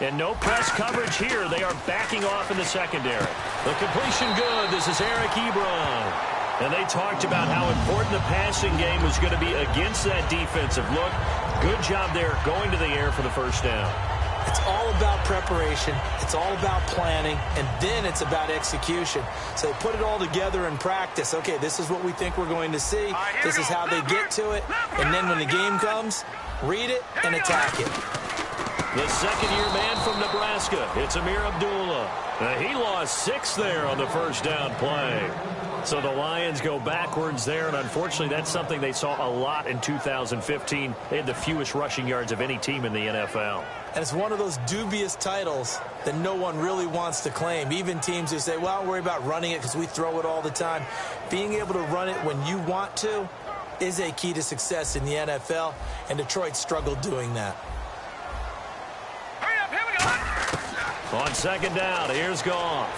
And no press coverage here. They are backing off in the secondary. The completion good. This is Eric Ebron. And they talked about how important the passing game was going to be against that defensive look. Good job there going to the air for the first down. It's all about preparation. It's all about planning. And then it's about execution. So they put it all together in practice. Okay, this is what we think we're going to see. This is how they get to it. And then when the game comes, read it and attack it. The second-year man from Nebraska, it's Amir Abdullah. He lost 6 there on the first down play. So the Lions go backwards there, and unfortunately that's something they saw a lot in 2015. They had the fewest rushing yards of any team in the NFL. And it's one of those dubious titles that no one really wants to claim. Even teams who say, well, don't worry about running it because we throw it all the time. Being able to run it when you want to is a key to success in the NFL, and Detroit struggled doing that. On second down, here's Goff.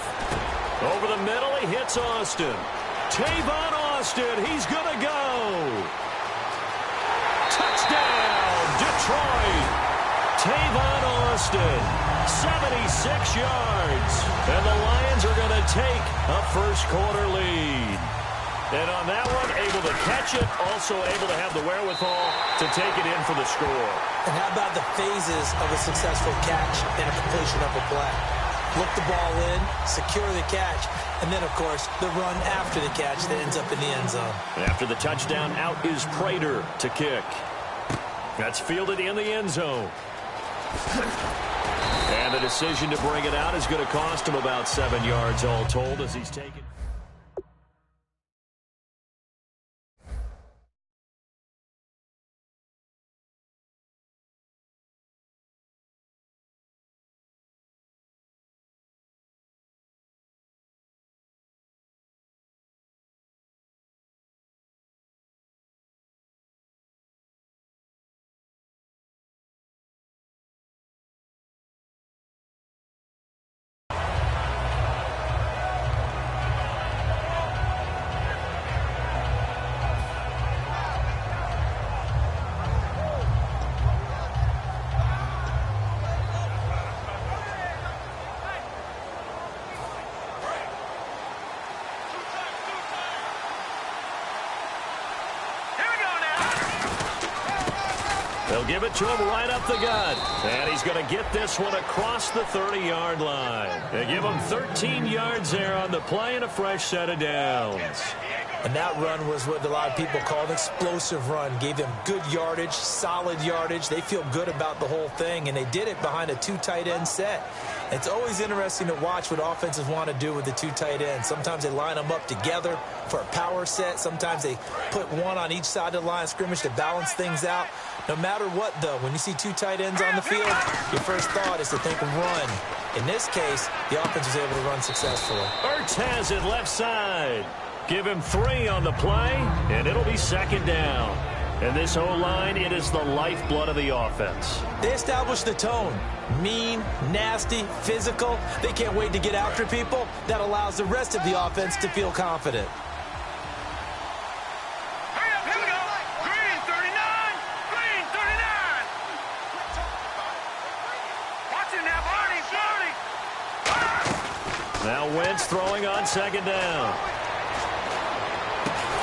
Over the middle, he hits Austin. Tavon Austin, he's going to go. Touchdown, Detroit. Tavon Austin, 76 yards. And the Lions are going to take a first-quarter lead. And on that one, able to catch it, also able to have the wherewithal to take it in for the score. And how about the phases of a successful catch and a completion of a play? Look the ball in, secure the catch, and then, of course, the run after the catch that ends up in the end zone. After the touchdown, out is Prater to kick. That's fielded in the end zone. And the decision to bring it out is going to cost him about 7 yards all told as he's taken. They'll give it to him right up the gut. And he's going to get this one across the 30-yard line. They give him 13 yards there on the play and a fresh set of downs. And that run was what a lot of people call an explosive run. Gave them good yardage, solid yardage. They feel good about the whole thing, and they did it behind a 2 tight end set. It's always interesting to watch what offenses want to do with the 2 tight ends. Sometimes they line them up together for a power set. Sometimes they put one on each side of the line of scrimmage to balance things out. No matter what, though, when you see 2 tight ends on the field, your first thought is to think run. In this case, the offense was able to run successfully. Ertz has it left side. Give him 3 on the play, and it'll be second down. And this O-line, it is the lifeblood of the offense. They established the tone. Mean, nasty, physical. They can't wait to get after people. That allows the rest of the offense to feel confident. Here we go. Green 39. Green 39. Watch it now, Barney. Now Wentz throwing on second down.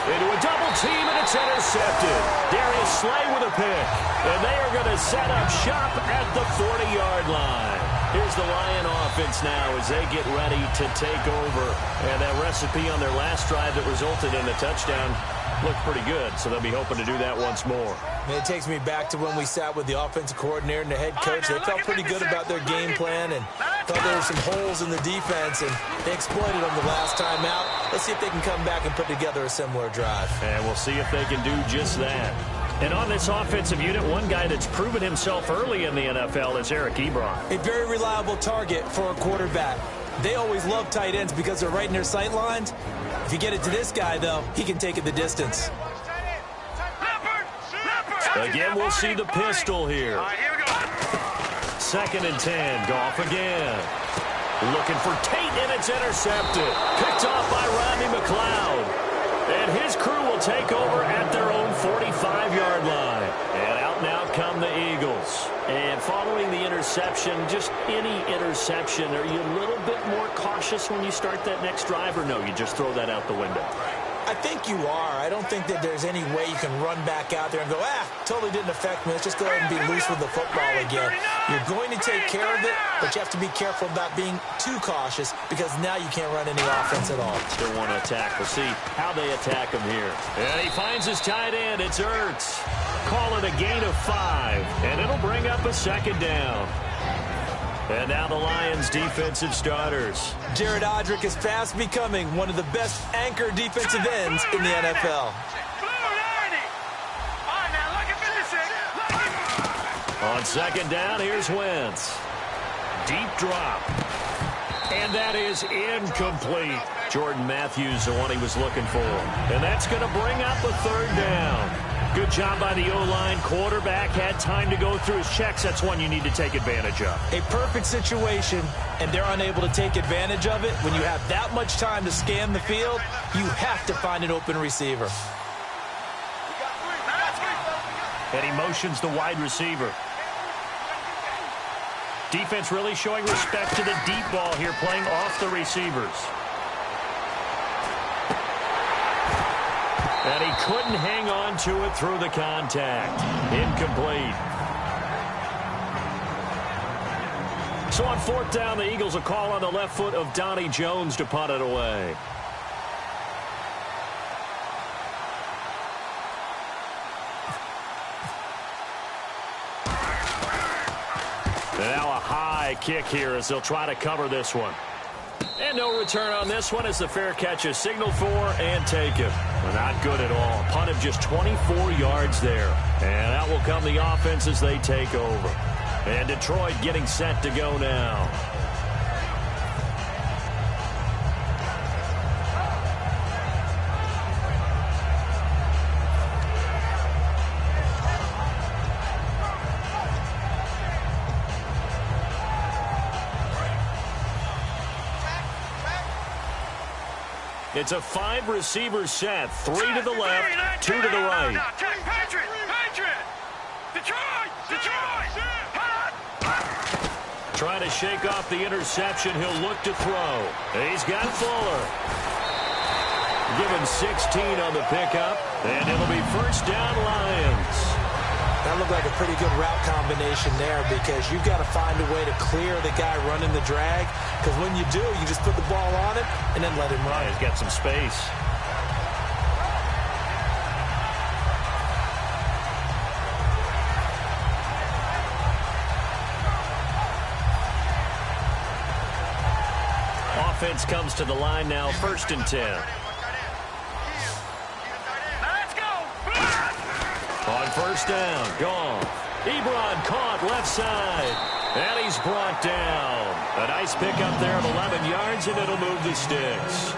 Into a double team, and it's intercepted. Darius Slay with a pick. And they are going to set up shop at the 40-yard line. Here's the Lion offense now as they get ready to take over. And that recipe on their last drive that resulted in a touchdown looked pretty good, so they'll be hoping to do that once more. It takes me back to when we sat with the offensive coordinator and the head coach. They felt pretty good about their game plan and thought there were some holes in the defense, and they exploited them the last time out. Let's see if they can come back and put together a similar drive. And we'll see if they can do just that. And on this offensive unit, one guy that's proven himself early in the NFL is Eric Ebron. A very reliable target for a quarterback. They always love tight ends because they're right in their sight lines. If you get it to this guy, though, he can take it the distance. Again, we'll see the pistol here. Here we go. Second and 10. Goff again. Looking for Tate, and it's intercepted. Picked off by Rodney McLeod. And his crew will take over at their own 45-yard line. And out now come the Eagles. And following the interception, just any interception, are you a little bit more cautious when you start that next drive, or no, you just throw that out the window? I think you are. I don't think that there's any way you can run back out there and go, totally didn't affect me. Let's just go ahead and be loose with the football again. You're going to take care of it, but you have to be careful about being too cautious because now you can't run any offense at all. Still want to attack. We'll see how they attack him here. And he finds his tight end. It's Ertz. Call it a gain of 5, and it'll bring up a second down. And now the Lions' defensive starters. Jared Odrick is fast becoming one of the best anchor defensive ends in the NFL. On second down, here's Wentz. Deep drop. And that is incomplete. Jordan Matthews, the one he was looking for. And that's going to bring up a third down. Good job by the O-line. Quarterback had time to go through his checks. That's one you need to take advantage of. A perfect situation, and they're unable to take advantage of it. When you have that much time to scan the field, you have to find an open receiver. And he motions the wide receiver. Defense really showing respect to the deep ball here, playing off the receivers. And he couldn't hang on to it through the contact. Incomplete. So on fourth down, the Eagles will call on the left foot of Donnie Jones to punt it away. Now a high kick here as they'll try to cover this one. And no return on this one as the fair catch is signaled for and taken. Well, not good at all. Punt of just 24 yards there. And out will come the offense as they take over. And Detroit getting set to go now. It's a 5-receiver set. 3 to the left, 2 to the right. Patriot! Detroit! Trying to shake off the interception. He'll look to throw. He's got Fuller. Give him 16 on the pickup. And it'll be first down, Lions. That looked like a pretty good route combination there because you've got to find a way to clear the guy running the drag. Because when you do, you just put the ball on him and then let him run. Yeah, he's got some space. Offense comes to the line now, 1st and 10. Let's go! On first down, gone. Ebron caught left side. And he's brought down. A nice pickup there of 11 yards, and it'll move the sticks.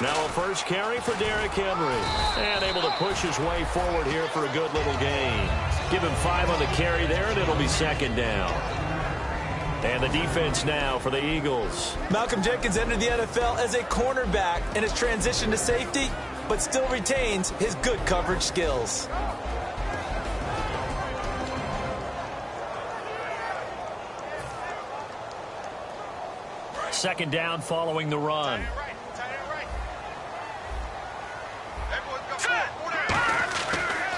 Now a first carry for Derrick Henry. And able to push his way forward here for a good little gain. Give him 5 on the carry there, and it'll be second down. And the defense now for the Eagles. Malcolm Jenkins entered the NFL as a cornerback and has transitioned to safety, but still retains his good coverage skills. Second down following the run.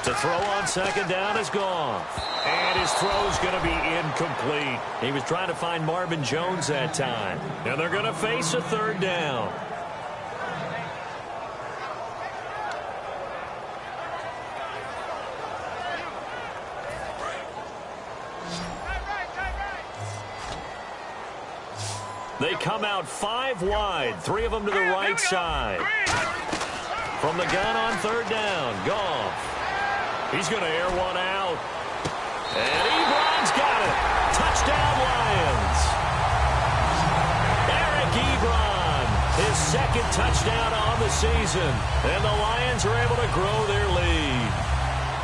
To throw on second down is gone. And his throw's going to be incomplete. He was trying to find Marvin Jones that time. And they're going to face a third down. They come out 5 wide, 3 of them to the right side. From the gun on third down, Goff. He's going to air one out. And Ebron's got it. Touchdown, Lions. Eric Ebron, his second touchdown on the season. And the Lions are able to grow their lead.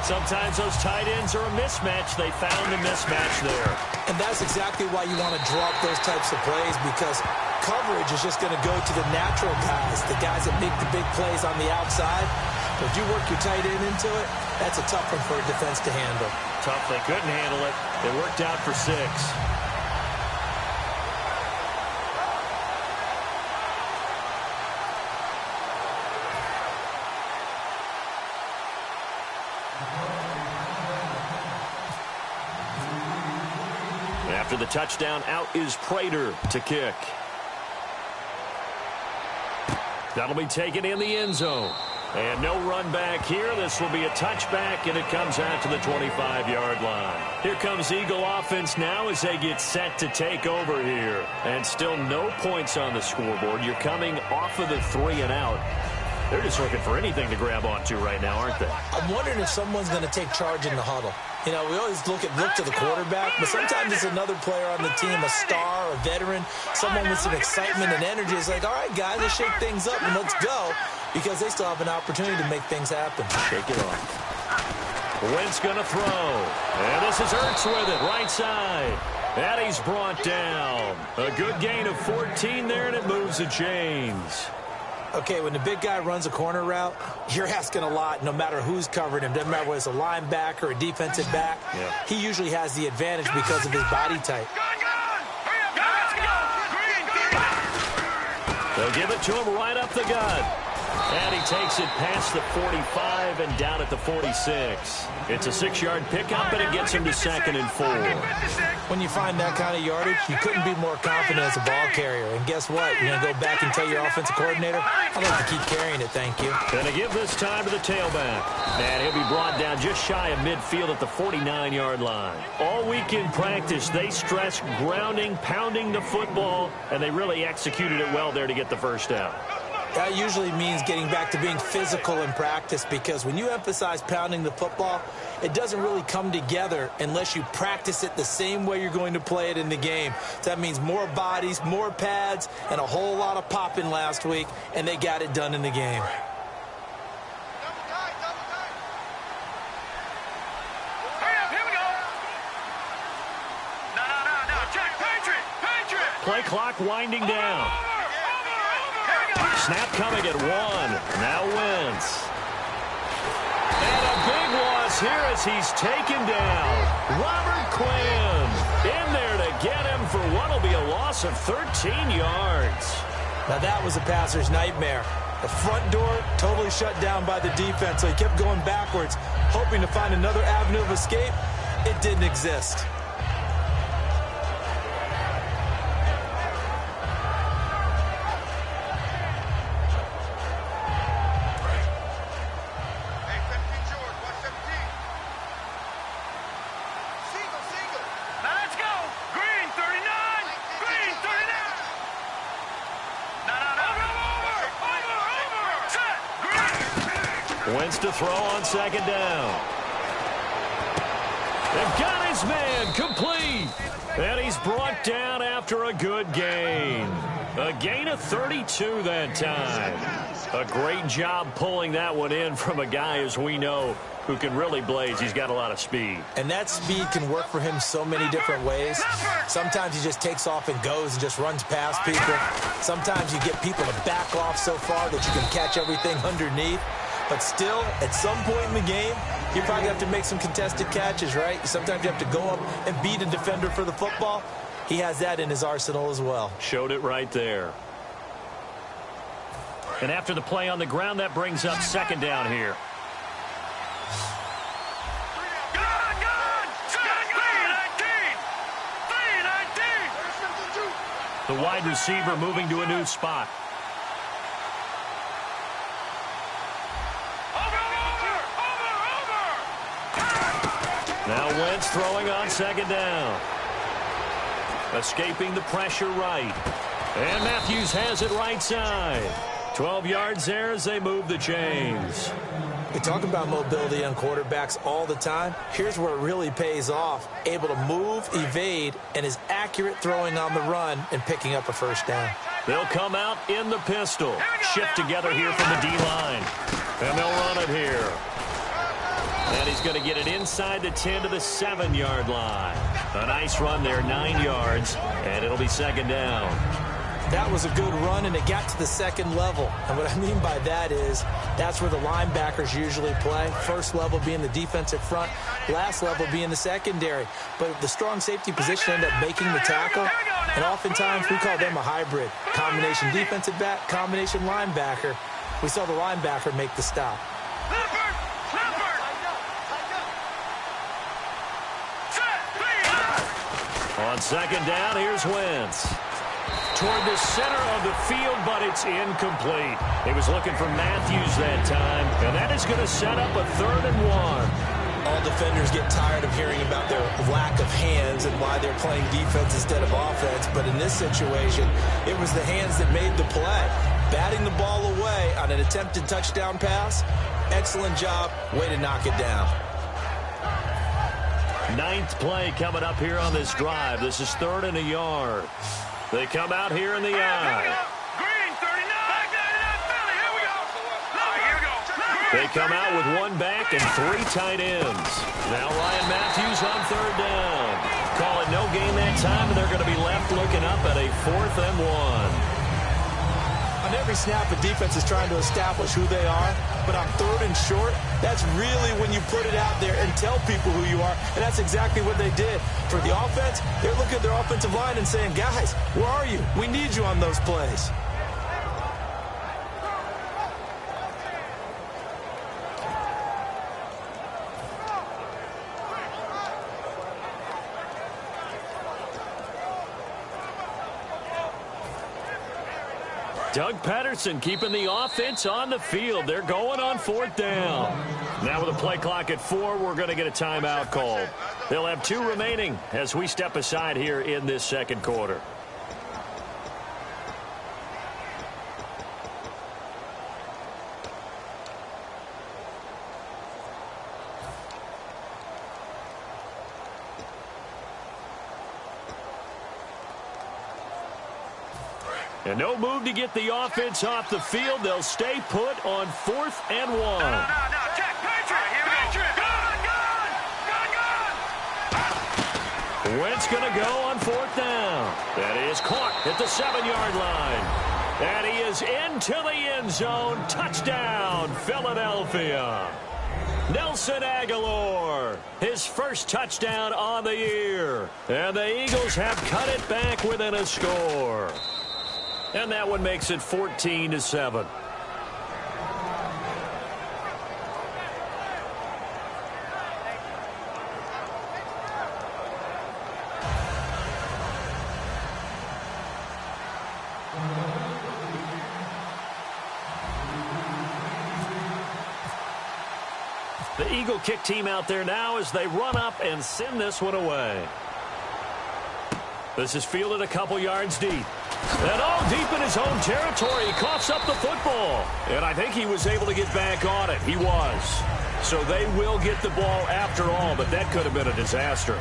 Sometimes those tight ends are a mismatch. They found the mismatch there. And that's exactly why you want to draw up those types of plays, because coverage is just going to go to the natural guys, the guys that make the big plays on the outside. But if you work your tight end into it, that's a tough one for a defense to handle. Tough. They couldn't handle it. It worked out for 6. After the touchdown, out is Prater to kick. That'll be taken in the end zone. And no run back here. This will be a touchback, and it comes out to the 25-yard line. Here comes Eagle offense now as they get set to take over here. And still no points on the scoreboard. You're coming off of the 3 and out. They're just looking for anything to grab onto right now, aren't they? I'm wondering if someone's going to take charge in the huddle. You know, we always look to the quarterback, but sometimes it's another player on the team, a star, a veteran, someone with some excitement and energy. It's like, all right, guys, let's shake things up and let's go, because they still have an opportunity to make things happen. Shake it off. Wentz going to throw. And this is Ertz with it, right side. And he's brought down. A good gain of 14 there, and it moves the chains. Okay, when the big guy runs a corner route, you're asking a lot no matter who's covering him. Doesn't matter whether it's a linebacker or a defensive back. Yeah. He usually has the advantage because of his body type. They'll give it to him right up the gut. And he takes it past the 45 and down at the 46. It's a 6-yard pickup, and it gets him to 2nd and 4. When you find that kind of yardage, you couldn't be more confident as a ball carrier. And guess what? You're going to go back and tell your offensive coordinator, I'd like to keep carrying it, thank you. Going to give this time to the tailback. And he'll be brought down just shy of midfield at the 49-yard line. All week in practice, they stress grounding, pounding the football, and they really executed it well there to get the first down. That usually means getting back to being physical in practice, because when you emphasize pounding the football, it doesn't really come together unless you practice it the same way you're going to play it in the game. So that means more bodies, more pads, and a whole lot of popping last week, and they got it done in the game. Play clock winding down. Snap coming at 1. Now Wentz. And a big loss here as he's taken down. Robert Quinn in there to get him for what will be a loss of 13 yards. Now that was a passer's nightmare. The front door totally shut down by the defense, so he kept going backwards, hoping to find another avenue of escape. It didn't exist. Wentz to throw on 2nd down. They've got his man complete. And he's brought down after a good gain. A gain of 32 that time. A great job pulling that one in from a guy, as we know, who can really blaze. He's got a lot of speed. And that speed can work for him so many different ways. Sometimes he just takes off and goes and just runs past people. Sometimes you get people to back off so far that you can catch everything underneath. But still, at some point in the game, you probably have to make some contested catches, right? Sometimes you have to go up and beat a defender for the football. He has that in his arsenal as well. Showed it right there. And after the play on the ground, that brings up 2nd down here. The wide receiver moving to a new spot. Now Wentz throwing on 2nd down. Escaping the pressure right. And Matthews has it right side. 12 yards there as they move the chains. We talk about mobility on quarterbacks all the time. Here's where it really pays off. Able to move, evade, and is accurate throwing on the run and picking up a first down. They'll come out in the pistol. Shift together here from the D-line. And they'll run it here. And he's going to get it inside the 10 to the 7-yard line. A nice run there, 9 yards, and it'll be second down. That was a good run, and it got to the second level. And what I mean by that is that's where the linebackers usually play. First level being the defensive front, last level being the secondary. But the strong safety position ended up making the tackle, and oftentimes we call them a hybrid. Combination defensive back, combination linebacker. We saw the linebacker make the stop. On second down, here's Wentz. Toward the center of the field, but it's incomplete. He was looking for Matthews that time, and that is going to set up a 3rd and 1. All defenders get tired of hearing about their lack of hands and why they're playing defense instead of offense. But in this situation, it was the hands that made the play. Batting the ball away on an attempted touchdown pass. Excellent job. Way to knock it down. 9th play coming up here on this drive. This is 3rd and a yard. They come out here in the eye. Green, 39. Here we go. They come out with 1 back and 3 tight ends. Now Ryan Matthews on 3rd down. Call it no gain that time, and they're going to be left looking up at a 4th and 1. On every snap, the defense is trying to establish who they are, but on 3rd and short, that's really when you put it out there and tell people who you are, and that's exactly what they did. For the offense, they're looking at their offensive line and saying, guys, where are you? We need you on those plays. Doug Patterson keeping the offense on the field. They're going on 4th down. Now with a play clock at 4, we're going to get a timeout called. They'll have 2 remaining as we step aside here in this second quarter. And no move to get the offense off the field. They'll stay put on 4th and 1. No, check. Patriot. Gun. Wentz going to go on 4th down. That is caught at the 7-yard line. And he is into the end zone. Touchdown, Philadelphia. Nelson Aguilar, his first touchdown on the year. And the Eagles have cut it back within a score. And that one makes it 14-7. The Eagle kick team out there now as they run up and send this one away. This is fielded a couple yards deep. And all deep in his own territory, he coughs up the football. And I think he was able to get back on it. He was. So they will get the ball after all, but that could have been a disaster.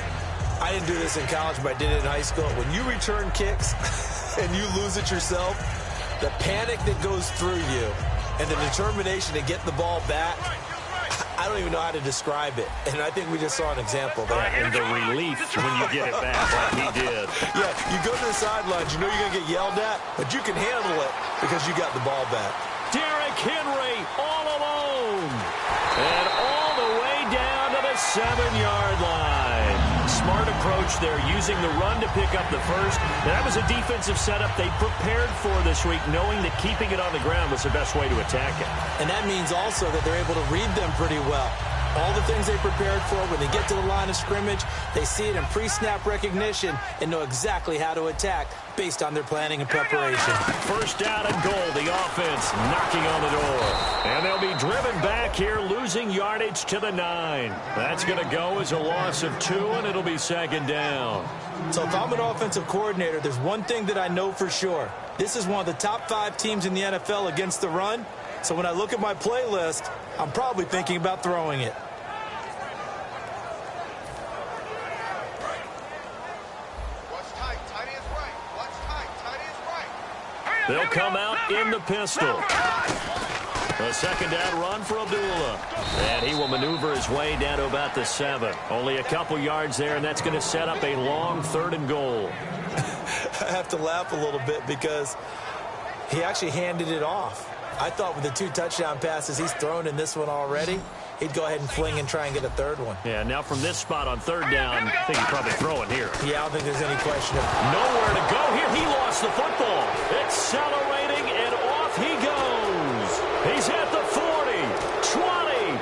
I didn't do this in college, but I did it in high school. When you return kicks and you lose it yourself, the panic that goes through you and the determination to get the ball back, I don't even know how to describe it. And I think we just saw an example there. And the relief when you get it back like he did. Yeah, you go to the sidelines, you know you're going to get yelled at, but you can handle it because you got the ball back. Derrick Henry all alone. And all the way down to the 7-yard line. Smart approach there, using the run to pick up the first. That was a defensive setup they prepared for this week, knowing that keeping it on the ground was the best way to attack it. And that means also that they're able to read them pretty well. All the things they prepared for, when they get to the line of scrimmage, they see it in pre-snap recognition and know exactly how to attack based on their planning and preparation. First down and goal, the offense knocking on the door. And they'll be driven back here, losing yardage to the 9. That's going to go as a loss of 2, and it'll be second down. So if I'm an offensive coordinator, there's one thing that I know for sure. This is one of the top 5 teams in the NFL against the run. So when I look at my playlist, I'm probably thinking about throwing it. Watch tight. Tight is right. Watch tight. Tight is right. They'll come out in the pistol. A second down run for Abdullah. And he will maneuver his way down to about the 7. Only a couple yards there, and that's going to set up a long 3rd and goal. I have to laugh a little bit because he actually handed it off. I thought with the 2 touchdown passes he's thrown in this one already, he'd go ahead and fling and try and get a 3rd one. Yeah, now from this spot on 3rd down, I think he'd probably throw it here. Yeah, I don't think there's any question of it. Nowhere to go here. He lost the football. Accelerating, and off he goes. He's at the 40, 20,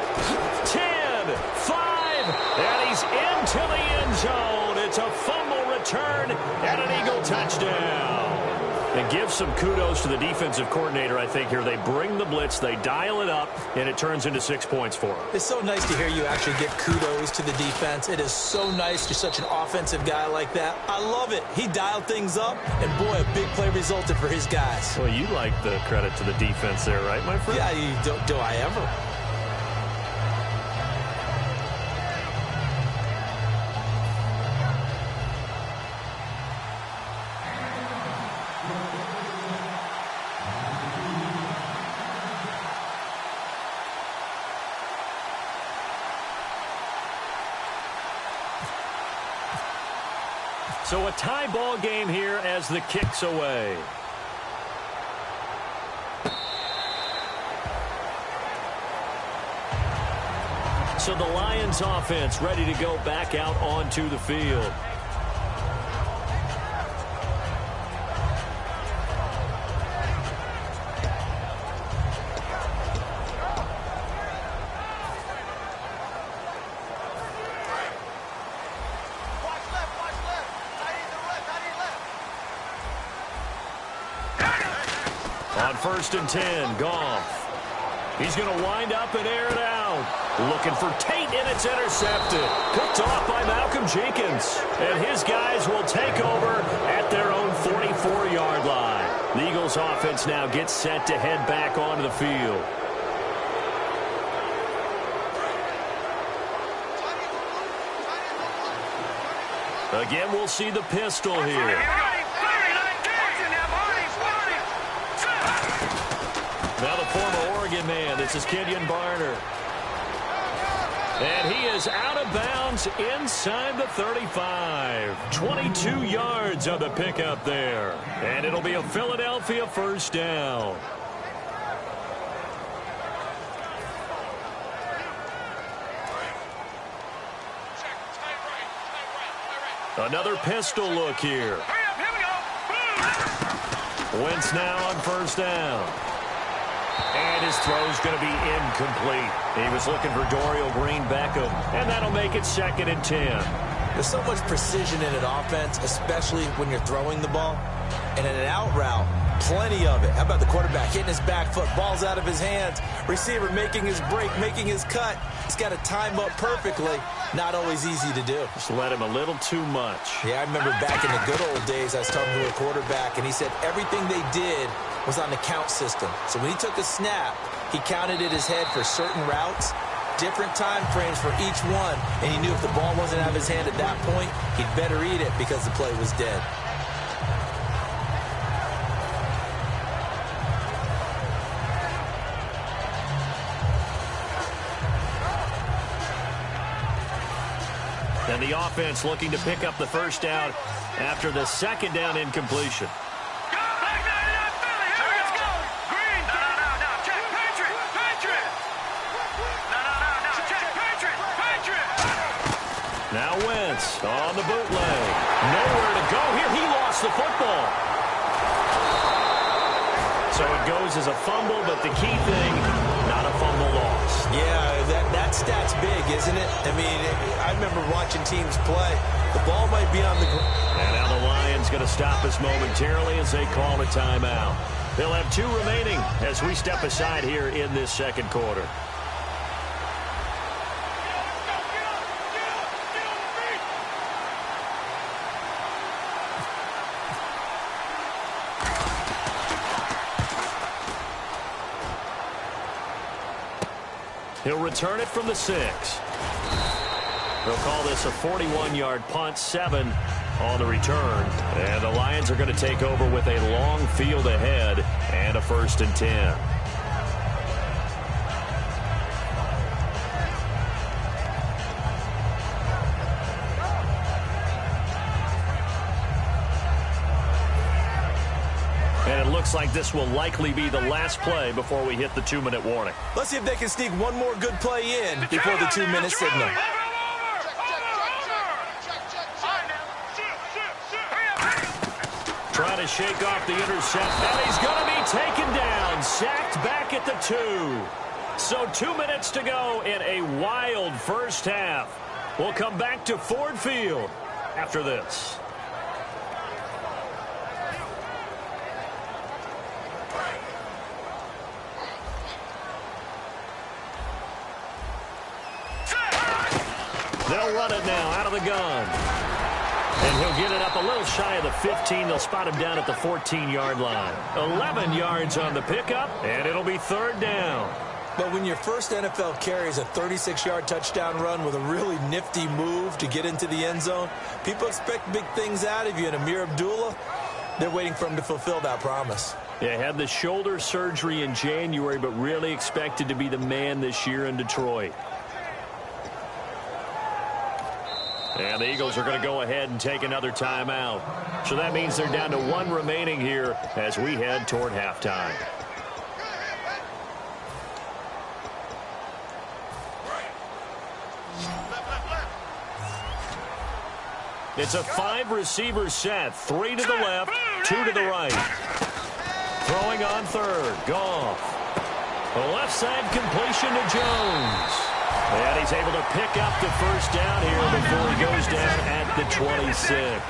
10, 5, and he's into the end zone. It's a fumble return and an Eagle touchdown. And give some kudos to the defensive coordinator, I think, here. They bring the blitz, they dial it up, and it turns into 6 points for him. It's so nice to hear you actually give kudos to the defense. It is so nice. You're such an offensive guy like that. I love it. He dialed things up, and boy, a big play resulted for his guys. Well, you like the credit to the defense there, right, my friend? Yeah, do I ever? So a tie ball game here as the kick's away. So the Lions offense ready to go back out onto the field. On 1st and 10, Goff. He's going to wind up and air it out. Looking for Tate, and it's intercepted. Picked off by Malcolm Jenkins. And his guys will take over at their own 44-yard line. The Eagles offense now gets set to head back onto the field. Again, we'll see the pistol here. Now the former Oregon man, this is Kenyon Barner. And he is out of bounds inside the 35. 22 yards on the pickup there. And it'll be a Philadelphia 1st down. Another pistol look here. Wentz now on 1st down. And his throw's going to be incomplete. He was looking for Dorial Green-Beckham, and that'll make it 2nd and 10. There's so much precision in an offense, especially when you're throwing the ball. And in an out route, plenty of it. How about the quarterback hitting his back foot, ball's out of his hands, receiver making his break, making his cut. He's got to time up perfectly. Not always easy to do. Just let him a little too much. Yeah, I remember back in the good old days, I was talking to a quarterback, and he said everything they did was on the count system. So when he took a snap, he counted in his head for certain routes, different time frames for each one, and he knew if the ball wasn't out of his hand at that point, he'd better eat it because the play was dead. And the offense looking to pick up the 1st down after the 2nd down incompletion. Now Wentz on the bootleg. Nowhere to go here. He lost the football. So it goes as a fumble, but the key thing, not a fumble loss. Yeah, that stat's big, isn't it? I mean, I remember watching teams play. The ball might be on the ground. And now the Lions going to stop us momentarily as they call a timeout. They'll have 2 remaining as we step aside here in this 2nd quarter. He'll return it from the 6. They'll call this a 41-yard punt, 7 on the return. And the Lions are going to take over with a long field ahead and a 1st and 10. And it looks like this will likely be the last play before we hit the 2-minute warning. Let's see if they can sneak one more good play in before the 2-minute signal. Trying to shake off the intercept, and he's going to be taken down. Sacked back at the 2. So 2 minutes to go in a wild first half. We'll come back to Ford Field after this. They'll run it now out of the gun. And he'll get it up a little shy of the 15. They'll spot him down at the 14-yard line. 11 yards on the pickup, and it'll be 3rd down. But when your first NFL carry is a 36-yard touchdown run with a really nifty move to get into the end zone, people expect big things out of you. And Amir Abdullah, they're waiting for him to fulfill that promise. Yeah, had the shoulder surgery in January, but really expected to be the man this year in Detroit. And the Eagles are going to go ahead and take another timeout. So that means they're down to 1 remaining here as we head toward halftime. It's a 5-receiver set. 3 to the left, 2 to the right. Throwing on 3rd. Goff. The left side completion to Jones. And he's able to pick up the 1st down here before he goes down at the 26.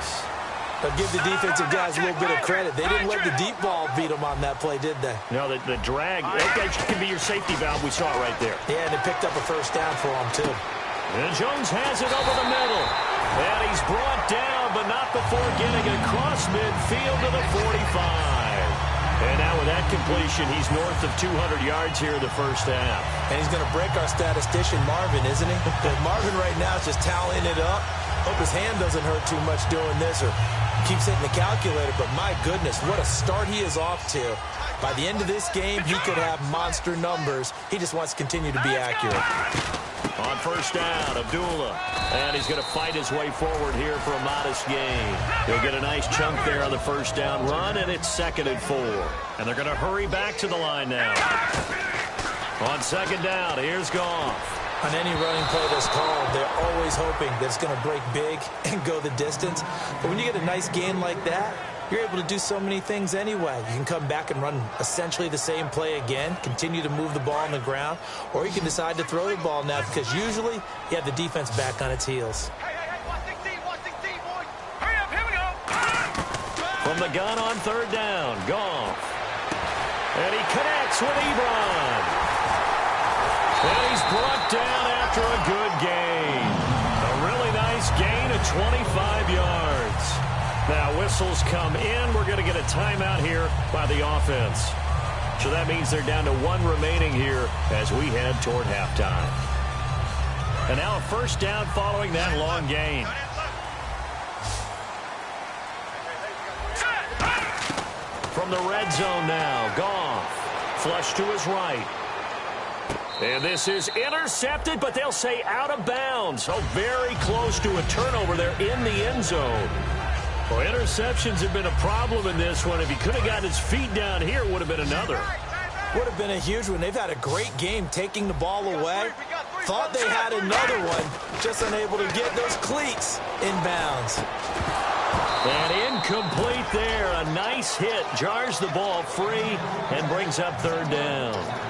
But give the defensive guys a little bit of credit. They didn't let the deep ball beat them on that play, did they? No, the drag, that can be your safety valve. We saw it right there. Yeah, and they picked up a 1st down for him, too. And Jones has it over the middle. And he's brought down, but not before getting across midfield to the 45. And now with that completion, he's north of 200 yards here in the first half. And he's going to break our statistician, Marvin, isn't he? Marvin right now is just tallying it up. Hope his hand doesn't hurt too much doing this or keeps hitting the calculator. But my goodness, what a start he is off to. By the end of this game, he could have monster numbers. He just wants to continue to be accurate. On 1st down, Abdullah. And he's going to fight his way forward here for a modest gain. He'll get a nice chunk there on the 1st down run, and it's 2nd and 4. And they're going to hurry back to the line now. On 2nd down, here's Goff. On any running play that's called, they're always hoping that it's going to break big and go the distance. But when you get a nice gain like that, you're able to do so many things anyway. You can come back and run essentially the same play again, continue to move the ball on the ground, or you can decide to throw the ball now because usually you have the defense back on its heels. From the gun on 3rd down, Goff. And he connects with Ebron. And he's brought down after a good gain. A really nice gain of 25 yards. Now, whistles come in. We're going to get a timeout here by the offense. So that means they're down to 1 remaining here as we head toward halftime. And now a 1st down following that long gain. From the red zone now, Goff. Flush to his right. And this is intercepted, but they'll say out of bounds. So very close to a turnover there in the end zone. Well, interceptions have been a problem in this one. If he could have gotten his feet down here, it would have been another. Would have been a huge one. They've had a great game taking the ball away. Thought they had another one, just unable to get those cleats inbounds. And incomplete there. A nice hit. Jars the ball free and brings up 3rd down.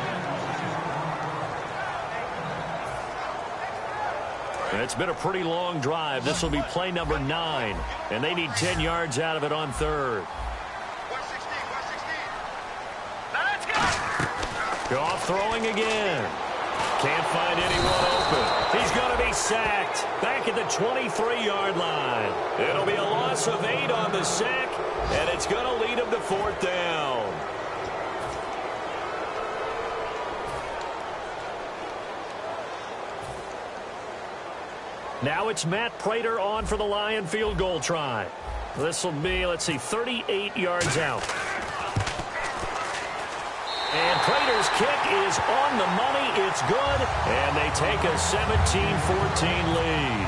It's been a pretty long drive. This will be play number 9. And they need 10 yards out of it on 3rd. Goff throwing again. Can't find anyone open. He's going to be sacked. Back at the 23-yard line. It'll be a loss of 8 on the sack. And it's going to lead him to 4th down. Now it's Matt Prater on for the Lion field goal try. This will be, 38 yards out. And Prater's kick is on the money. It's good. And they take a 17-14 lead.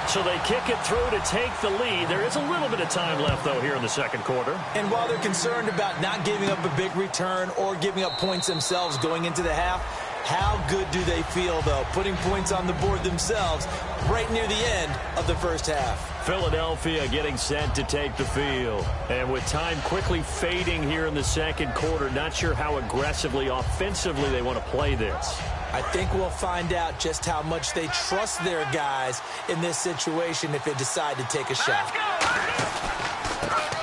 So they kick it through to take the lead. There is a little bit of time left, though, here in the second quarter. And while they're concerned about not giving up a big return or giving up points themselves going into the half, how good do they feel, though, putting points on the board themselves right near the end of the first half? Philadelphia getting set to take the field. And with time quickly fading here in the second quarter, not sure how aggressively, offensively they want to play this. I think we'll find out just how much they trust their guys in this situation if they decide to take a shot.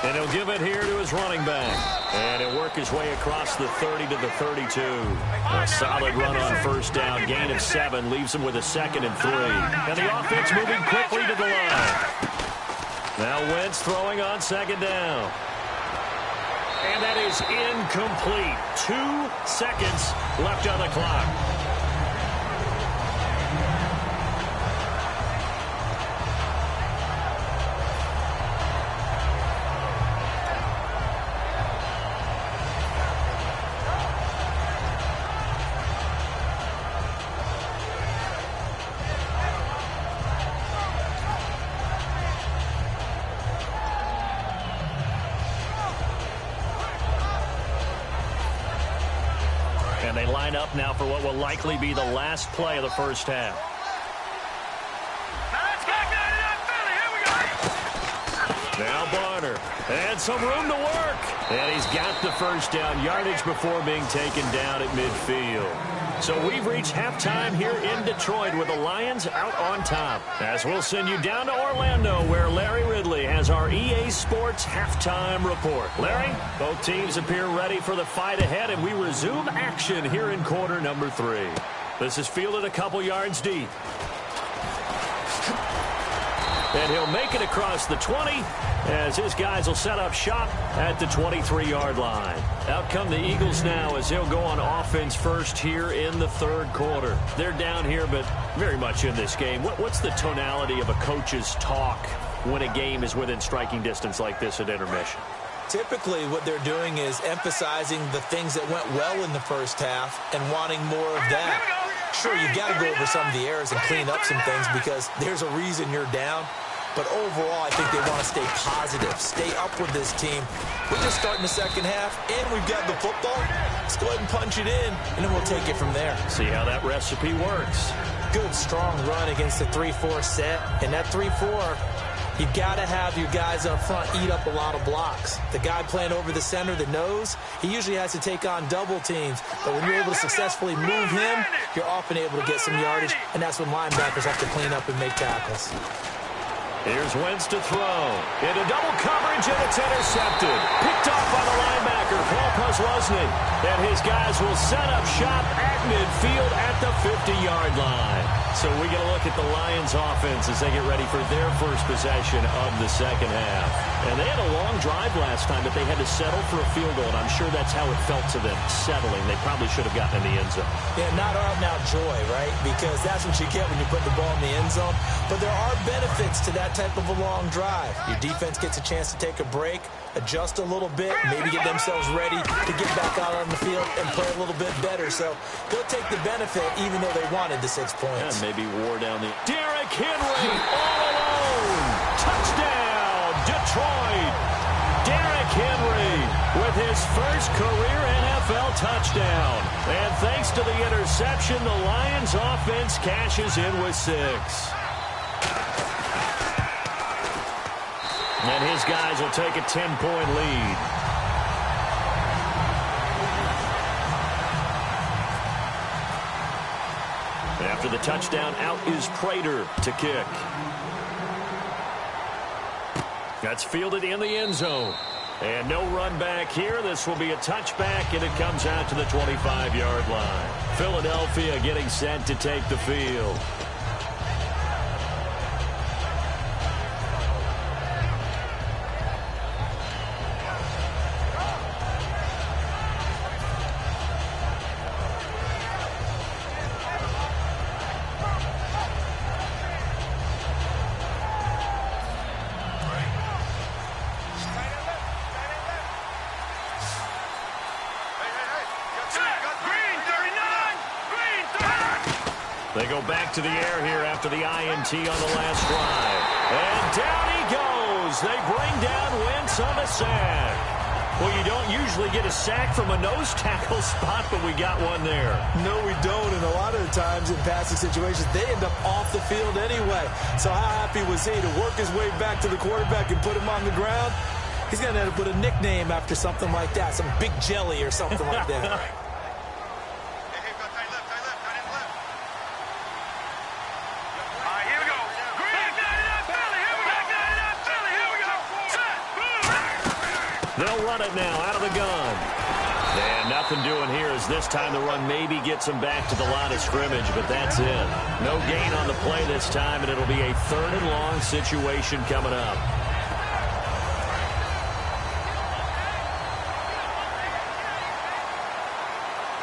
And he'll give it here to his running back. And he'll work his way across the 30 to the 32. A solid run on first down. Gain of 7 leaves him with a 2nd and 3. And the offense moving quickly to the line. Now Wentz throwing on 2nd down. And that is incomplete. 2 seconds left on the clock. And they line up now for what will likely be the last play of the first half. Now Barner. And some room to work. And he's got the first down yardage before being taken down at midfield. So we've reached halftime here in Detroit with the Lions out on top. As we'll send you down to Orlando where Larry Ridley has our EA Sports halftime report. Larry, both teams appear ready for the fight ahead, and we resume action here in quarter number 3. This is fielded a couple yards deep. And he'll make it across the 20 as his guys will set up shop at the 23-yard line. Out come the Eagles now as they'll go on offense first here in the third quarter. They're down here, but very much in this game. What's the tonality of a coach's talk when a game is within striking distance like this at intermission? Typically, what they're doing is emphasizing the things that went well in the first half and wanting more of that. Sure, you've got to go over some of the errors and clean up some things because there's a reason you're down. But overall, I think they want to stay positive, stay up with this team. We're just starting the second half, and we've got the football. Let's go ahead and punch it in, and then we'll take it from there. See how that recipe works. Good, strong run against the 3-4 set. And that 3-4, you've got to have your guys up front eat up a lot of blocks. The guy playing over the center, the nose, he usually has to take on double teams. But when you're able to successfully move him, you're often able to get some yardage, and that's when linebackers have to clean up and make tackles. Here's Wentz to throw. Into double coverage, and it's intercepted. Picked off by the linebacker, Paul Posluszny. And his guys will set up shop at midfield at the 50-yard line. So we get a look at the Lions offense as they get ready for their first possession of the second half. And they had a long drive last time, but they had to settle for a field goal, and I'm sure that's how it felt to them, settling. They probably should have gotten in the end zone. Yeah, not out-and-out joy, right? Because that's what you get when you put the ball in the end zone. But there are benefits to that type of a long drive. Your defense gets a chance to take a break, adjust a little bit, maybe get themselves ready to get back out on the field and play a little bit better. So they'll take the benefit even though they wanted the 6 points. And maybe wore down the... Derrick Henry all alone. Touchdown, Detroit. Derrick Henry with his first career NFL touchdown. And thanks to the interception, the Lions offense cashes in with 6. And his guys will take a 10-point lead. After the touchdown, out is Prater to kick. That's fielded in the end zone. And no run back here. This will be a touchback, and it comes out to the 25-yard line. Philadelphia getting set to take the field. They go back to the air here after the INT on the last drive. And down he goes. They bring down Wentz on the sack. Well, you don't usually get a sack from a nose tackle spot, but we got one there. No, we don't. And a lot of the times in passing situations, they end up off the field anyway. So how happy was he to work his way back to the quarterback and put him on the ground? He's going to have to put a nickname after something like that, some Big Jelly or something like that. They'll run it now out of the gun. And nothing doing here as this time the run maybe gets him back to the line of scrimmage, but that's it. No gain on the play this time, and it'll be a 3rd and long situation coming up.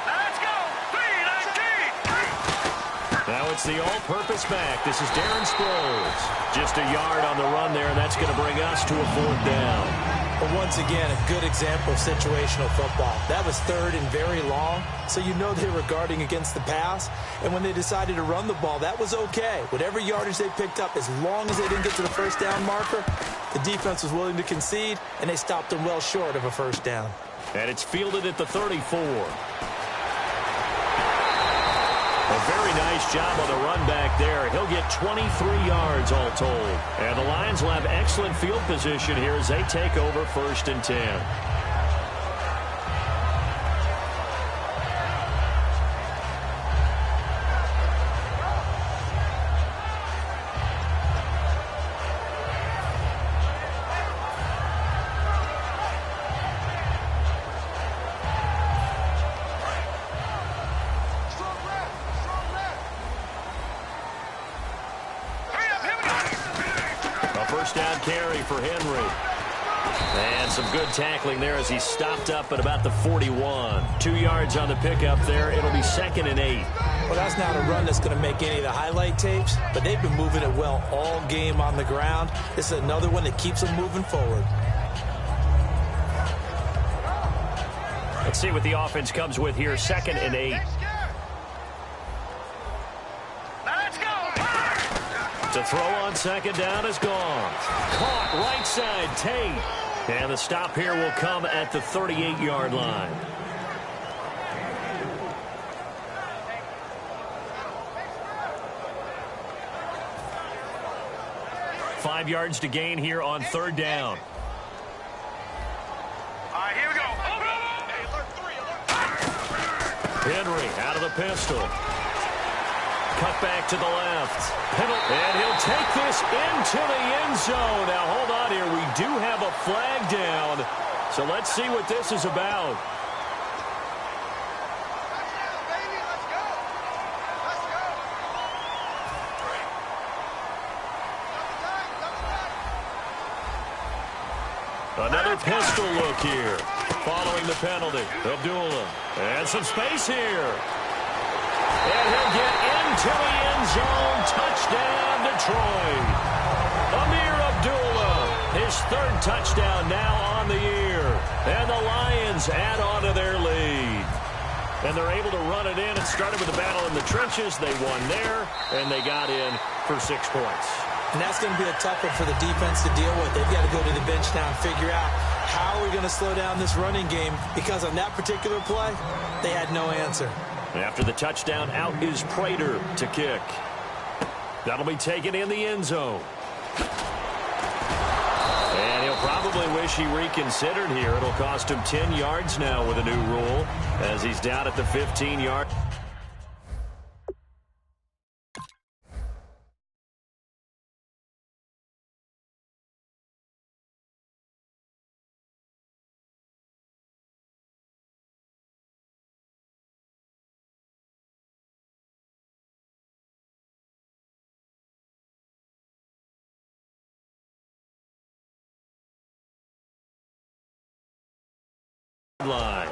Let's go. 3-19. Now it's the all-purpose back. This is Darren Sproles. Just a yard on the run there, and that's going to bring us to a 4th down. But once again, a good example of situational football. That was 3rd and very long, so you know they were guarding against the pass. And when they decided to run the ball, that was okay. Whatever yardage they picked up, as long as they didn't get to the 1st down marker, the defense was willing to concede, and they stopped them well short of a 1st down. And it's fielded at the 34. A very nice job on the run back there. He'll get 23 yards all told. And the Lions will have excellent field position here as they take over 1st and 10. Down carry for Henry. And some good tackling there as he stopped up at about the 41. 2 yards on the pickup there. It'll be 2nd and 8. Well, that's not a run that's going to make any of the highlight tapes, but they've been moving it well all game on the ground. This is another one that keeps them moving forward. Let's see what the offense comes with here. 2nd and 8. The throw on 2nd down is gone. Caught right side, Tate. And the stop here will come at the 38-yard line. Five yards to gain here on 3rd down. All right, here we go. Henry out of the pistol. Cut back to the left. And he'll take this into the end zone. Now, hold on here. We do have a flag down. So let's see what this is about. Another pistol look here. Following the penalty. Abdullah. And some space here. And he'll get into the end zone. Touchdown, Detroit. Amir Abdullah, his 3rd touchdown now on the year. And the Lions add on to their lead. And they're able to run it in. It started with a battle in the trenches. They won there, and they got in for 6 points. And that's going to be a tough one for the defense to deal with. They've got to go to the bench now and figure out how we're going to slow down this running game, because on that particular play, they had no answer. After the touchdown, out is Prater to kick. That'll be taken in the end zone. And he'll probably wish he reconsidered here. It'll cost him 10 yards now with a new rule as he's down at the 15-yard. Line.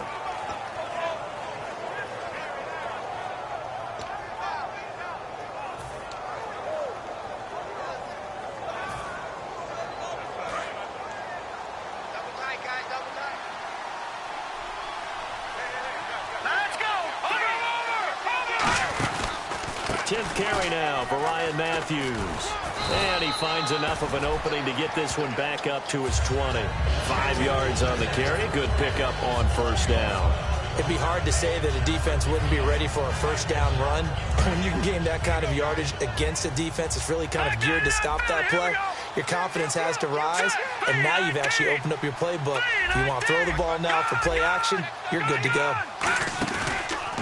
10th carry now for Ryan Matthews. And he finds enough of an opening to get this one back up to his 20. 5 yards on the carry. Good pickup on first down. It'd be hard to say that a defense wouldn't be ready for a first down run. When you can gain that kind of yardage against a defense, it's really kind of geared to stop that play. Your confidence has to rise, and now you've actually opened up your playbook. If you want to throw the ball now for play action, you're good to go.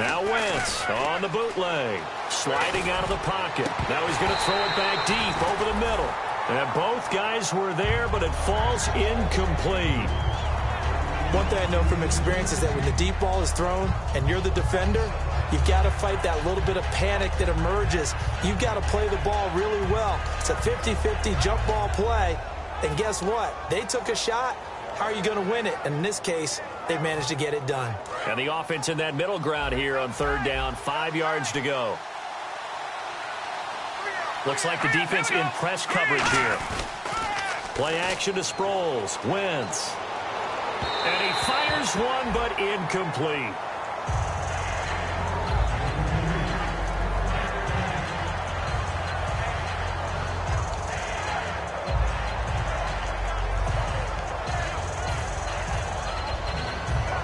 Now Wentz on the bootleg, sliding out of the pocket. Now he's going to throw it back deep over the middle. And both guys were there, but it falls incomplete. One thing I know from experience is that when the deep ball is thrown and you're the defender, you've got to fight that little bit of panic that emerges. You've got to play the ball really well. It's a 50-50 jump ball play. And guess what? They took a shot. How are you going to win it? And in this case, they managed to get it done. And the offense in that middle ground here on third down, 5 yards to go. Looks like the defense in press coverage here. Play action to Sproles. Wentz. And he fires one, but incomplete.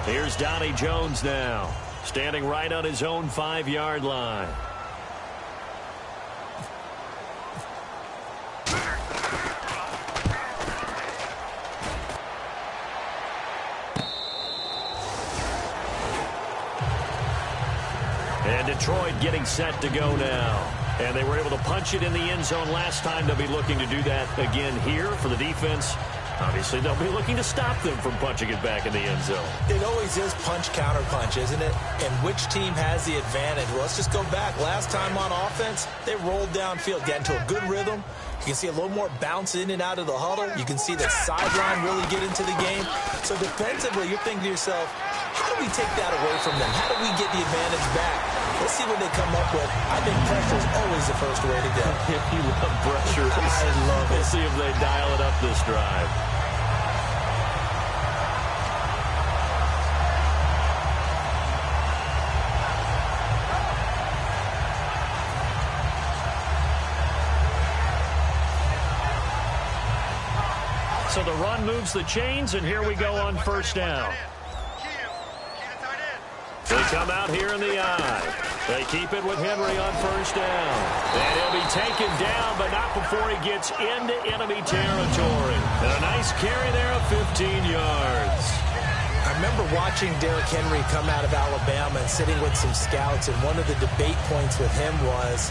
Here's Donnie Jones now, standing right on his own 5-yard line. And Detroit getting set to go now. And they were able to punch it in the end zone last time. They'll be looking to do that again here for the defense. Obviously, they'll be looking to stop them from punching it back in the end zone. It always is punch-counter-punch, isn't it? And which team has the advantage? Well, let's just go back. Last time on offense, they rolled downfield, got into a good rhythm. You can see a little more bounce in and out of the huddle. You can see the sideline really get into the game. So defensively, you're thinking to yourself, how do we take that away from them? How do we get the advantage back? Let's see what they come up with. I think pressure is always the first way to go. You love pressure. I love it. We'll see if they dial it up this drive. So the run moves the chains, and here we go on first down. They come out here in the eye. They keep it with Henry on first down. And he'll be taken down, but not before he gets into enemy territory. And a nice carry there of 15 yards. I remember watching Derrick Henry come out of Alabama and sitting with some scouts, and one of the debate points with him was,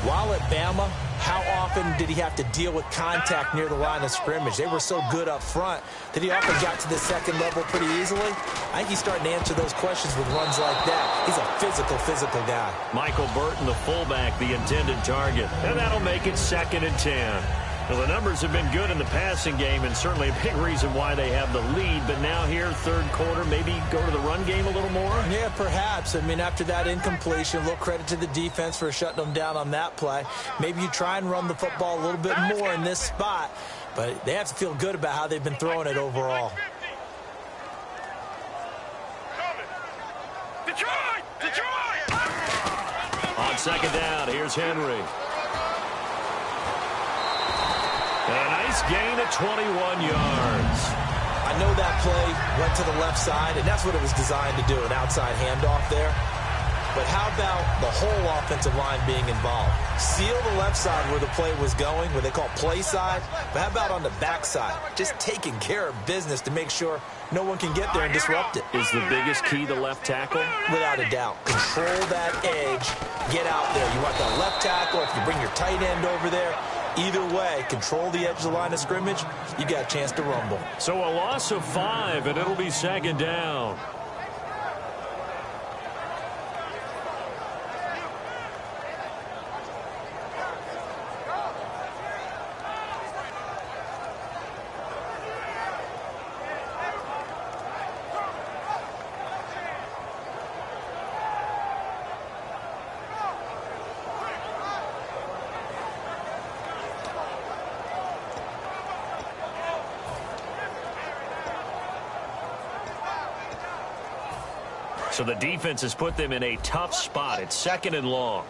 while at Bama, how often did he have to deal with contact near the line of scrimmage? They were so good up front that he often got to the second level pretty easily. I think he's starting to answer those questions with runs like that. He's a physical guy. Michael Burton, the fullback, the intended target. And that'll make it 2nd and 10. Well, the numbers have been good in the passing game, and certainly a big reason why they have the lead. But now here, third quarter, maybe go to the run game a little more? Yeah, perhaps. I mean, after that incompletion, a little credit to the defense for shutting them down on that play. Maybe you try and run the football a little bit more in this spot. But they have to feel good about how they've been throwing it overall. Detroit! On second down, here's Henry. And a nice gain of 21 yards. I know that play went to the left side, and that's what it was designed to do, an outside handoff there. But how about the whole offensive line being involved? Seal the left side where the play was going, what they call play side. But how about on the back side? Just taking care of business to make sure no one can get there and disrupt it. Is the biggest key the left tackle? Without a doubt. Control that edge. Get out there. You want that left tackle. If you bring your tight end over there, either way, control the edge of the line of scrimmage, you got a chance to rumble. So a loss of 5, and it'll be 2nd down. So the defense has put them in a tough spot. It's 2nd and long.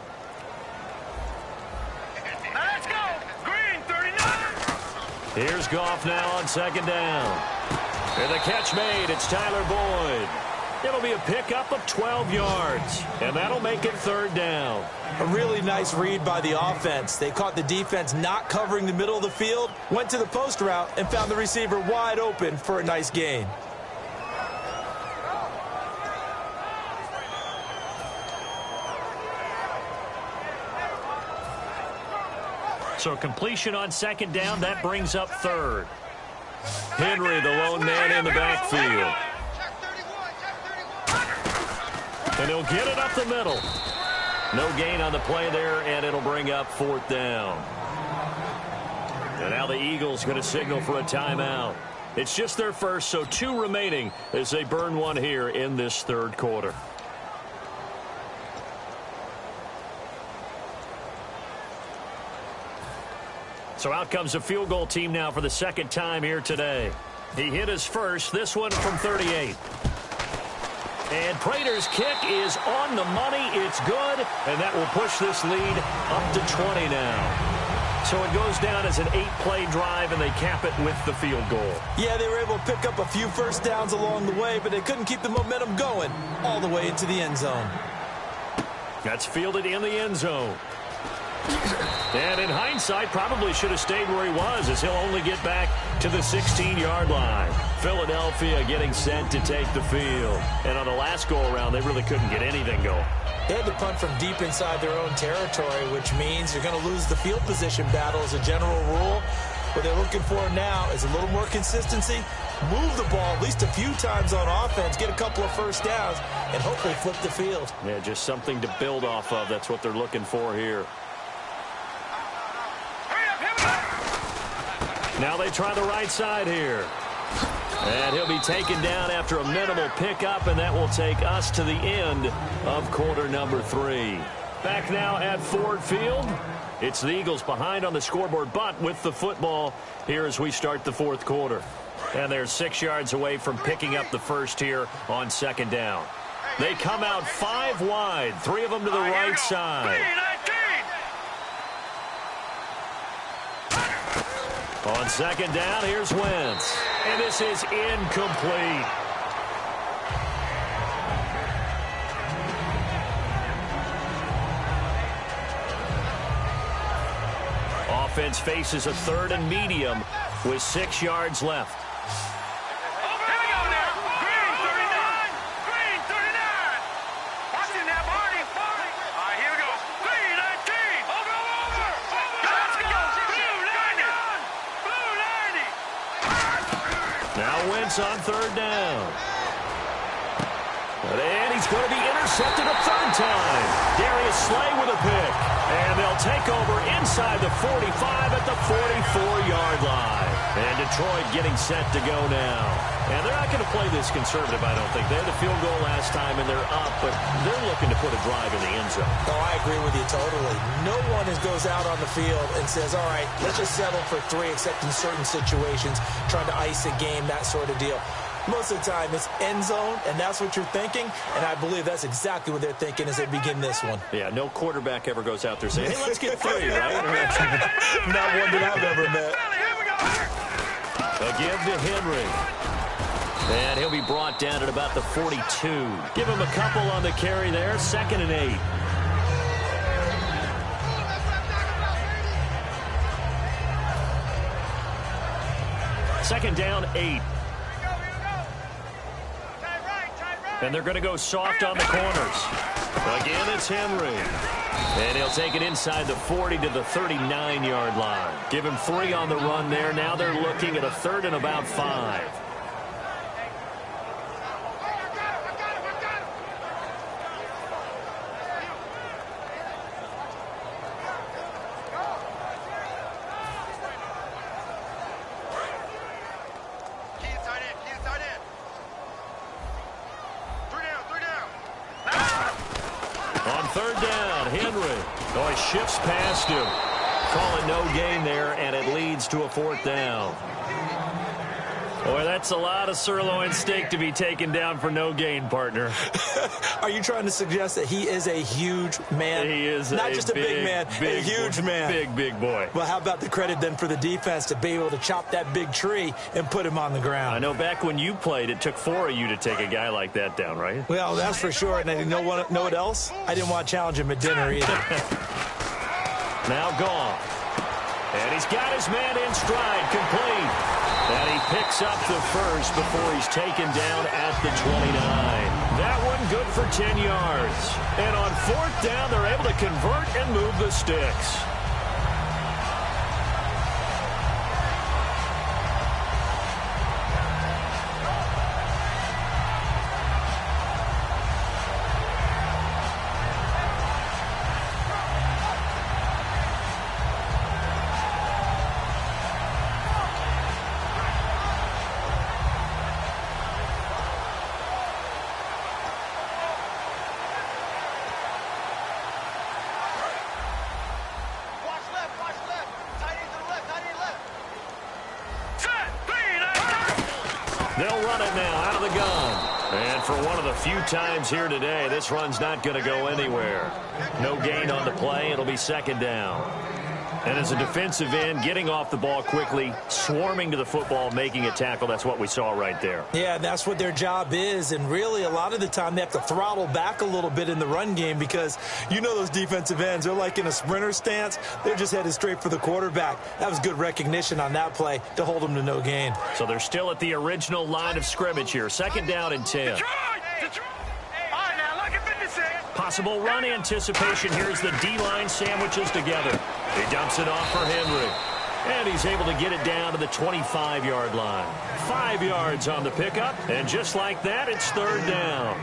Here's Goff now on second down. And the catch made. It's Tyler Boyd. It'll be a pickup of 12 yards, and that'll make it third down. A really nice read by the offense. They caught the defense not covering the middle of the field, went to the post route, and found the receiver wide open for a nice gain. So completion on second down, that brings up third. Henry, the lone man in the backfield. And he'll get it up the middle. No gain on the play there, and it'll bring up fourth down. And now the Eagles going to signal for a timeout. It's just their first, so 2 remaining as they burn one here in this third quarter. So out comes a field goal team now for the second time here today. He hit his first, this one from 38. And Prater's kick is on the money. It's good, and that will push this lead up to 20 now. So it goes down as an 8-play drive, and they cap it with the field goal. Yeah, they were able to pick up a few first downs along the way, but they couldn't keep the momentum going all the way into the end zone. That's fielded in the end zone. And in hindsight, probably should have stayed where he was, as he'll only get back to the 16-yard line. Philadelphia getting set to take the field. And on the last go-around, they really couldn't get anything going. They had to punt from deep inside their own territory, which means you're going to lose the field position battle as a general rule. What they're looking for now is a little more consistency, move the ball at least a few times on offense, get a couple of first downs, and hopefully flip the field. Yeah, just something to build off of. That's what they're looking for here. Now they try the right side here. And he'll be taken down after a minimal pickup, and that will take us to the end of quarter number 3. Back now at Ford Field. It's the Eagles behind on the scoreboard, but with the football here as we start the fourth quarter. And they're 6 yards away from picking up the first here on second down. They come out 5 wide, 3 of them to the right side. On second down, here's Wentz. And this is incomplete. Offense faces a 3rd and medium with 6 yards left. On third down. And he's going to be intercepted a 3rd time. Darius Slay with a pick. And they'll take over inside the 45 at the 44-yard line. And Detroit getting set to go now. And they're not going to play this conservative, I don't think. They had the field goal last time, and they're up, but they're looking to put a drive in the end zone. Oh, I agree with you totally. No one goes out on the field and says, all right, let's just settle for 3, except in certain situations, trying to ice a game, that sort of deal. Most of the time, it's end zone, and that's what you're thinking, and I believe that's exactly what they're thinking as they begin this one. Yeah, no quarterback ever goes out there saying, hey, let's get 3, right? Not one that I've ever met. A give to Henry. And he'll be brought down at about the 42. Give him a couple on the carry there, 2nd and 8. Second down, 8. And they're going to go soft on the corners. Again, it's Henry. And he'll take it inside the 40 to the 39-yard line. Give him 3 on the run there. Now they're looking at a 3rd and about 5. Shifts past him. Call it no gain there, and it leads to a 4th down. Boy, that's a lot of sirloin steak to be taken down for no gain, partner. Are you trying to suggest that he is a huge man? He is not just a big man, a huge man. Big boy. Well, how about the credit then for the defense to be able to chop that big tree and put him on the ground? I know back when you played, it took 4 of you to take a guy like that down, right? Well, that's for sure. And you know what else? I didn't want to challenge him at dinner either. Now gone. And he's got his man in stride, complete. And he picks up the first before he's taken down at the 29. That one good for 10 yards. And on 4th down, they're able to convert and move the sticks. They'll run it now out of the gun. And for one of the few times here today, this run's not going to go anywhere. No gain on the play. It'll be 2nd down. And as a defensive end, getting off the ball quickly, swarming to the football, making a tackle, that's what we saw right there. Yeah, that's what their job is. And really, a lot of the time, they have to throttle back a little bit in the run game because you know those defensive ends, they're like in a sprinter stance. They're just headed straight for the quarterback. That was good recognition on that play to hold them to no gain. So they're still at the original line of scrimmage here. 2nd down and 10. Detroit! All right, now, look at 56. Possible run anticipation. Here's the D-line sandwiches together. He dumps it off for Henry. And he's able to get it down to the 25-yard line. 5 yards on the pickup. And just like that, it's 3rd down.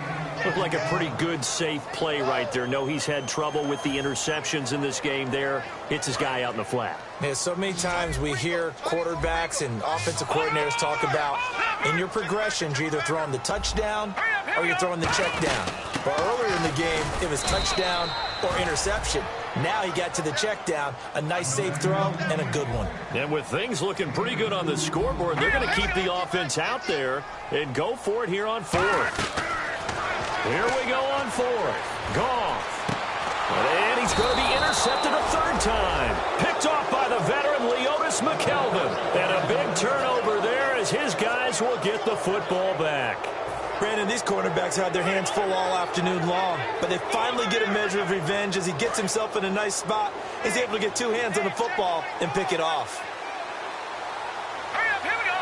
Looked like a pretty good, safe play right there. No, he's had trouble with the interceptions in this game there. Hits his guy out in the flat. Yeah, so many times we hear quarterbacks and offensive coordinators talk about in your progressions, you're either throwing the touchdown or you're throwing the check down. But earlier in the game, it was touchdown or interception. Now he got to the check down, a nice safe throw, and a good one. And with things looking pretty good on the scoreboard, they're going to keep the offense out there and go for it here on 4th. Here we go on 4th. Goff. And he's going to be intercepted a 3rd time. Picked off by the veteran Leotis McKelvin. And a big turnover there as his guys will get the football back. Brandon, these cornerbacks had their hands full all afternoon long, but they finally get a measure of revenge as he gets himself in a nice spot. He's able to get 2 hands on the football and pick it off. Hurry up, here we go.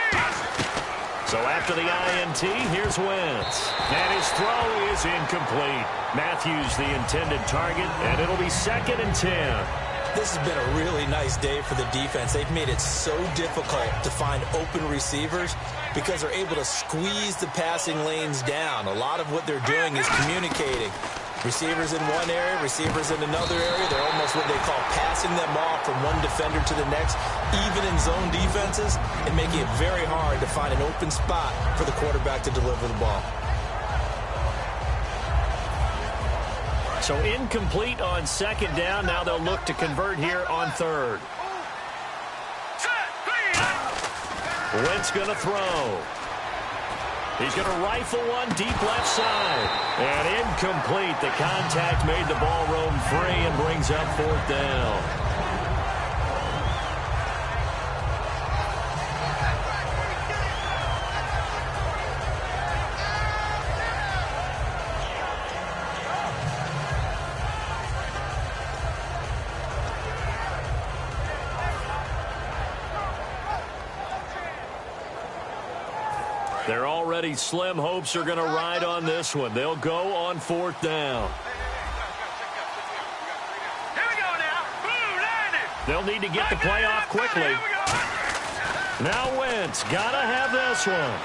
3-19. So after the INT, here's Wentz. And his throw is incomplete. Matthews the intended target, and it'll be 2nd and 10. This has been a really nice day for the defense. They've made it so difficult to find open receivers because they're able to squeeze the passing lanes down. A lot of what they're doing is communicating. Receivers in one area, receivers in another area. They're almost what they call passing them off from one defender to the next, even in zone defenses, and making it very hard to find an open spot for the quarterback to deliver the ball. So incomplete on 2nd down. Now they'll look to convert here on 3rd. Wentz going to throw. He's going to rifle one deep left side. And incomplete. The contact made the ball roam free and brings up 4th down. They're already slim hopes are going to ride on this one. They'll go on 4th down. Here we go now. Blue landing. They'll need to get the play off quickly. Now Wentz got to have this one.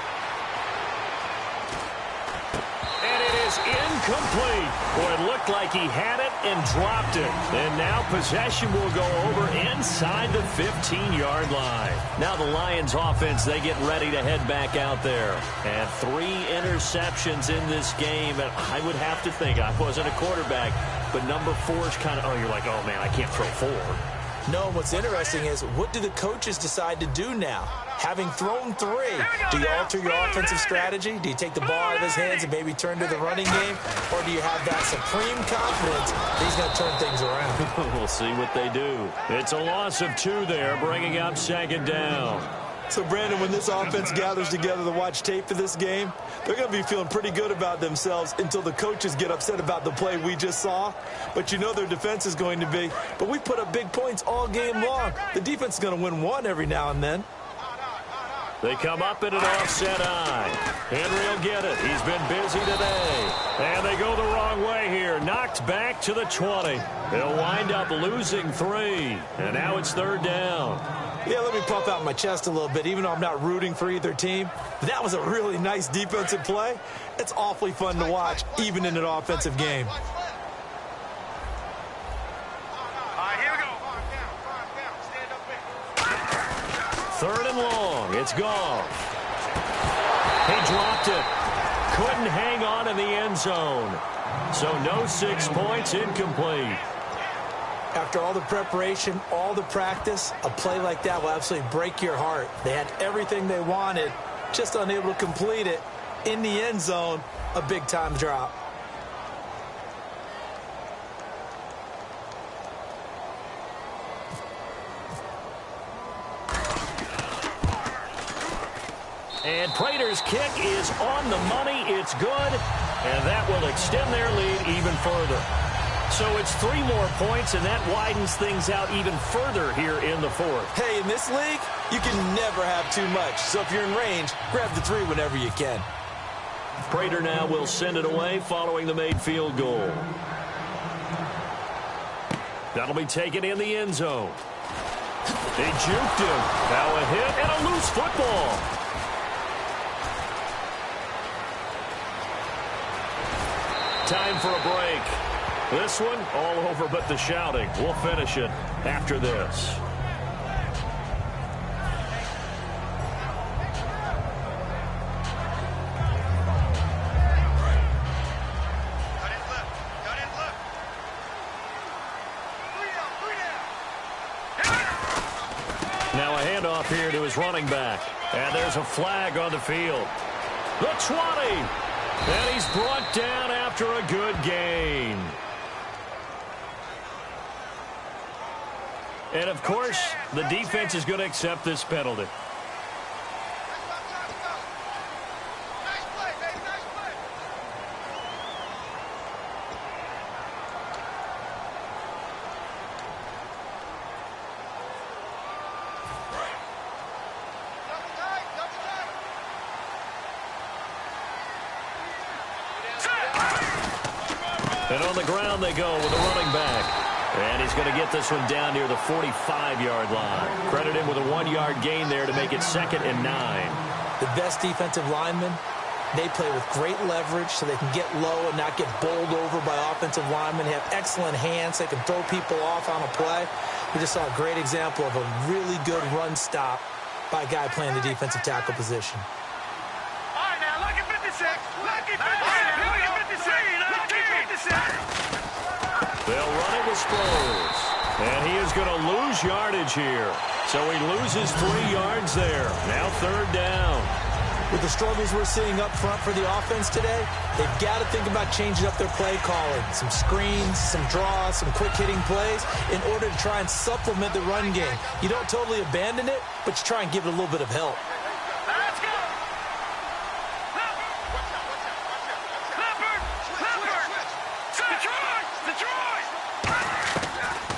And it is incomplete. Boy, it looked like he had it and dropped it. And now possession will go over inside the 15-yard line. Now the Lions offense, they get ready to head back out there. And 3 interceptions in this game. And I would have to think, I wasn't a quarterback, but number 4 is kind of, oh, you're like, oh, man, I can't throw 4. No, what's interesting is, what do the coaches decide to do now? Having thrown 3, do you alter your offensive strategy? Do you take the ball out of his hands and maybe turn to the running game? Or do you have that supreme confidence that he's going to turn things around? We'll see what they do. It's a loss of 2 there, bringing up 2nd down. So, Brandon, when this offense gathers together to watch tape for this game, they're going to be feeling pretty good about themselves until the coaches get upset about the play we just saw. But you know their defense is going to be. But we put up big points all game long. The defense is going to win one every now and then. They come up in an offset eye. Henry will get it. He's been busy today. And they go the wrong way here. Knocked back to the 20. They'll wind up losing 3. And now it's 3rd down. Yeah, let me puff out my chest a little bit, even though I'm not rooting for either team. But that was a really nice defensive play. It's awfully fun to watch, even in an offensive game. All right, here we go. 3rd and long. It's Goff. He dropped it. Couldn't hang on in the end zone. So no 6 points, incomplete. After all the preparation, all the practice, a play like that will absolutely break your heart. They had everything they wanted, just unable to complete it. In the end zone, a big-time drop. And Prater's kick is on the money. It's good, and that will extend their lead even further. So it's 3 more points, and that widens things out even further here in the 4th. Hey, in this league, you can never have too much. So if you're in range, grab the 3 whenever you can. Prater now will send it away following the made field goal. That'll be taken in the end zone. They juked him. Now a hit and a loose football. Time for a break. This one, all over but the shouting. We'll finish it after this. Now a handoff here to his running back. And there's a flag on the field. The 20. And he's brought down after a good gain. And, of course, the defense is going to accept this penalty. Nice play, baby, nice play. And on the ground they go with the running back. And he's going to get this one down near the 45-yard line. Credit him with a 1-yard gain there to make it 2nd and 9. The best defensive linemen, they play with great leverage so they can get low and not get bowled over by offensive linemen. They have excellent hands. They can throw people off on a play. We just saw a great example of a really good run stop by a guy playing the defensive tackle position. All right, now, look at 56. Look at 56. Look at 56. Look at 56. They'll run it with Sproles. And he is going to lose yardage here. So he loses 3 yards there. Now 3rd down. With the struggles we're seeing up front for the offense today, they've got to think about changing up their play calling. Some screens, some draws, some quick-hitting plays in order to try and supplement the run game. You don't totally abandon it, but you try and give it a little bit of help. Let's go.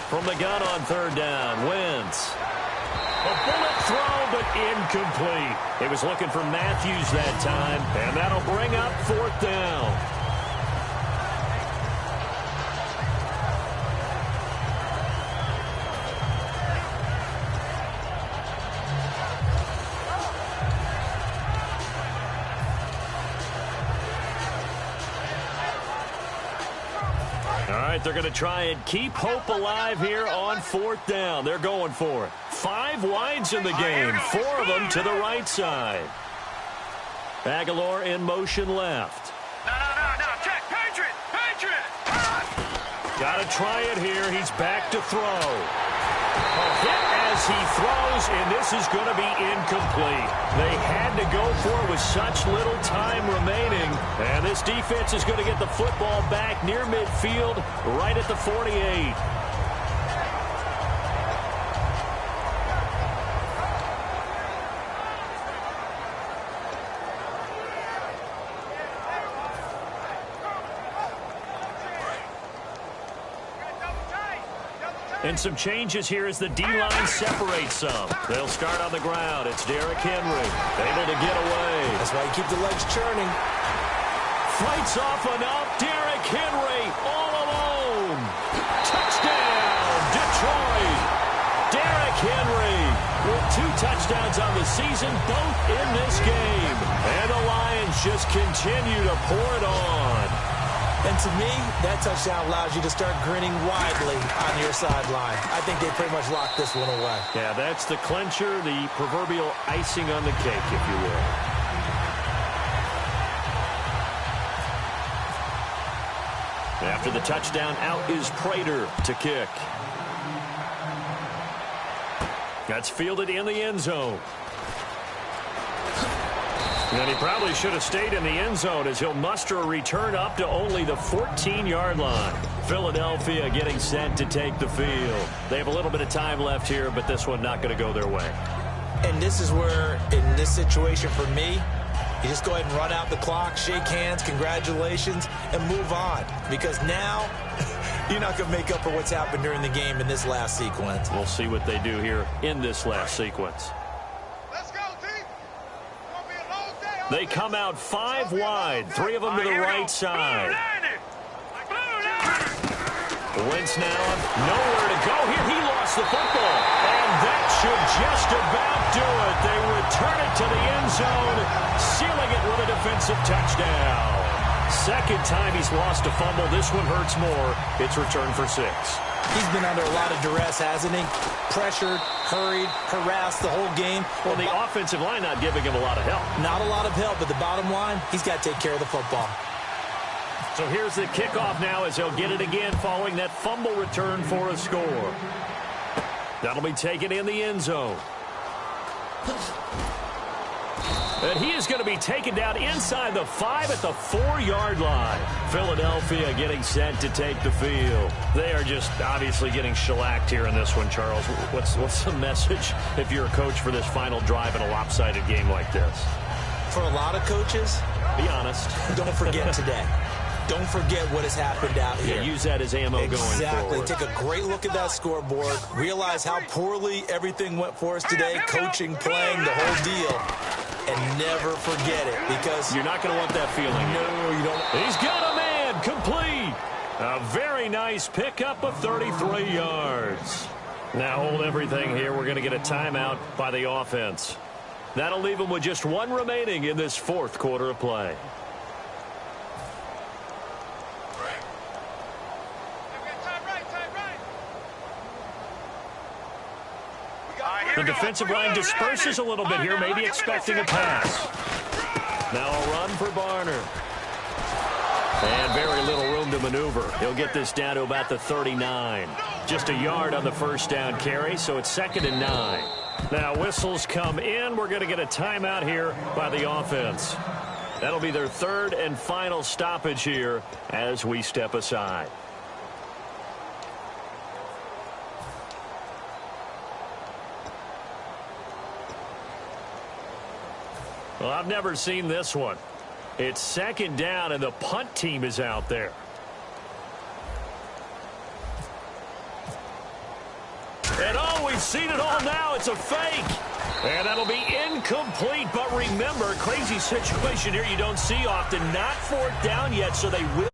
From the gun on 3rd down, Wentz. A bullet throw, but incomplete. He was looking for Matthews that time, and that'll bring up 4th down. They're going to try and keep hope alive here on 4th down. They're going for it. 5 wides in the game, 4 of them to the right side. Aguilar in motion left. No, check, Patriot. Got to try it here. He's back to throw. Hit as he throws, and this is going to be incomplete. They had to go for it with such little time remaining. And this defense is going to get the football back near midfield, right at the 48. And some changes here as the D-line separates some. They'll start on the ground. It's Derrick Henry, able to get away. That's why you keep the legs churning. Fights off enough. Derrick Henry all alone. Touchdown, Detroit. Derrick Henry with 2 touchdowns on the season, both in this game. And the Lions just continue to pour it on. And to me, that touchdown allows you to start grinning widely on your sideline. I think they pretty much locked this one away. Yeah, that's the clincher, the proverbial icing on the cake, if you will. After the touchdown, out is Prater to kick. That's fielded in the end zone. And he probably should have stayed in the end zone as he'll muster a return up to only the 14-yard line. Philadelphia getting set to take the field. They have a little bit of time left here, but this one not going to go their way. And this is where, in this situation for me, you just go ahead and run out the clock, shake hands, congratulations, and move on. Because now you're not going to make up for what's happened during the game in this last sequence. We'll see what they do here in this last sequence. They come out 5 wide, 3 of them to the right side. Wentz now nowhere to go here. He lost the football, and that should just about do it. They return it to the end zone, sealing it with a defensive touchdown. Second time he's lost a fumble. This one hurts more. It's returned for 6. He's been under a lot of duress, hasn't he? Pressured, hurried, harassed the whole game. Well, the offensive line not giving him a lot of help. Not a lot of help, but the bottom line, he's got to take care of the football. So here's the kickoff now as he'll get it again following that fumble return for a score. That'll be taken in the end zone. And he is going to be taken down inside the 5 at the 4-yard line. Philadelphia getting set to take the field. They are just obviously getting shellacked here in this one, Charles. What's the message if you're a coach for this final drive in a lopsided game like this? For a lot of coaches, be honest. Don't forget today. Don't forget what has happened out here. Yeah, use that as ammo going forward. Exactly. Take a great look at that scoreboard. Realize how poorly everything went for us today. Coaching, playing, the whole deal. And never forget it, because you're not going to want that feeling. No, you don't. He's got a man complete. A very nice pickup of 33 yards. Now hold everything here. We're going to get a timeout by the offense. That'll leave them with just 1 remaining in this 4th quarter of play. The defensive line disperses a little bit here, maybe expecting a pass. Now a run for Barner. And very little room to maneuver. He'll get this down to about the 39. Just a yard on the first down carry, so it's 2nd and 9. Now whistles come in. We're going to get a timeout here by the offense. That'll be their 3rd and final stoppage here as we step aside. Well, I've never seen this one. It's 2nd down, and the punt team is out there. And oh, we've seen it all now. It's a fake. And that'll be incomplete. But remember, crazy situation here you don't see often. Not 4th down yet, so they will.